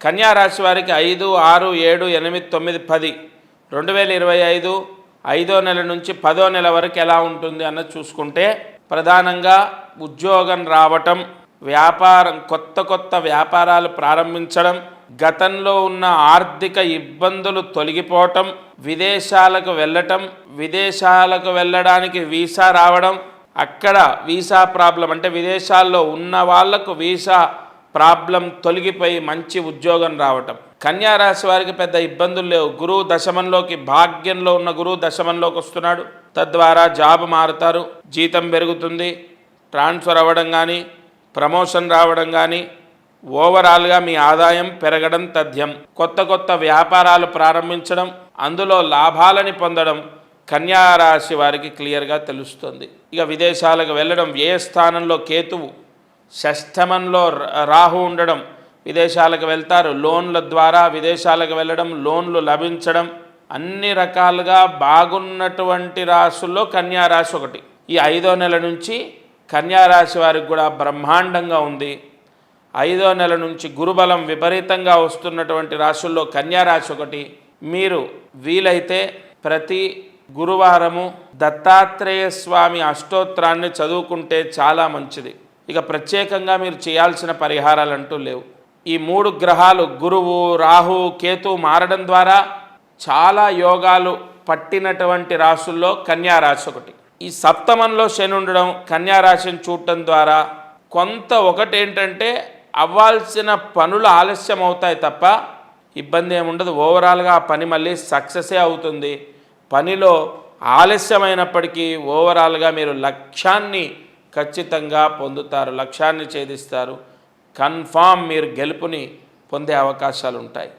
కన్యా రాశి వారికి 5, 6, 7, 8, 9, 10 2025 5వ నెల నుంచి 10వ నెల వరకు ఎలా ఉంటుంది అన్నది చూసుకుంటే ప్రధానంగా ఉద్యోగం రావటం, వ్యాపారం కొత్త వ్యాపారాలు ప్రారంభించడం, గతంలో ఉన్న ఆర్థిక ఇబ్బందులు తొలగిపోవటం, విదేశాలకు వెళ్ళడానికి వీసా రావడం, అక్కడ వీసా ప్రాబ్లం అంటే విదేశాల్లో ఉన్న వాళ్లకు వీసా ప్రాబ్లం తొలగిపోయి మంచి ఉద్యోగం రావటం. కన్యా రాశి వారికి పెద్ద ఇబ్బందులు లేవు. గురువు దశమంలోకి, భాగ్యంలో ఉన్న గురువు దశమంలోకి వస్తున్నాడు. తద్వారా జాబ్ మారుతారు, జీతం పెరుగుతుంది, ట్రాన్స్ఫర్ అవ్వడం కానీ, ప్రమోషన్ రావడం కానీ, ఓవరాల్గా మీ ఆదాయం పెరగడం తథ్యం. కొత్త వ్యాపారాలు ప్రారంభించడం, అందులో లాభాలని పొందడం కన్యా రాశి వారికి క్లియర్గా తెలుస్తుంది. ఇక విదేశాలకు వెళ్ళడం, ఏ స్థానంలో కేతువు, షష్ఠమంలో రాహు ఉండడం, విదేశాలకు వెళ్తారు. లోన్ల ద్వారా విదేశాలకు వెళ్ళడం, లోన్లు లభించడం, అన్ని రకాలుగా బాగున్నటువంటి రాశుల్లో కన్యా రాశి ఒకటి. ఈ 5వ నెల నుంచి కన్యా రాశి వారికి కూడా బ్రహ్మాండంగా ఉంది. 5వ నెల నుంచి గురుబలం విపరీతంగా వస్తున్నటువంటి రాశుల్లో కన్యా రాశి ఒకటి. మీరు వీలైతే ప్రతి గురువారము దత్తాత్రేయ స్వామి అష్టోత్తరాన్ని చదువుకుంటే చాలా మంచిది. ఇక ప్రత్యేకంగా మీరు చేయాల్సిన పరిహారాలు అంటూ లేవు. ఈ 3 గ్రహాలు గురువు, రాహు, కేతు మారడం ద్వారా చాలా యోగాలు పట్టినటువంటి రాశుల్లో కన్యా రాశి ఒకటి. ఈ సప్తమంలో శని ఉండడం, కన్యా రాశిని చూడటం ద్వారా ఒకటేంటంటే అవ్వాల్సిన పనులు ఆలస్యం అవుతాయి తప్ప ఇబ్బంది ఏముండదు. ఓవరాల్గా ఆ పని మళ్ళీ సక్సెసే అవుతుంది. పనిలో ఆలస్యమైనప్పటికీ ఓవరాల్గా మీరు లక్ష్యాన్ని ఖచ్చితంగా పొందుతారు, లక్ష్యాన్ని ఛేదిస్తారు. కన్ఫామ్ మీరు గెలుపుని పొందే అవకాశాలు ఉంటాయి.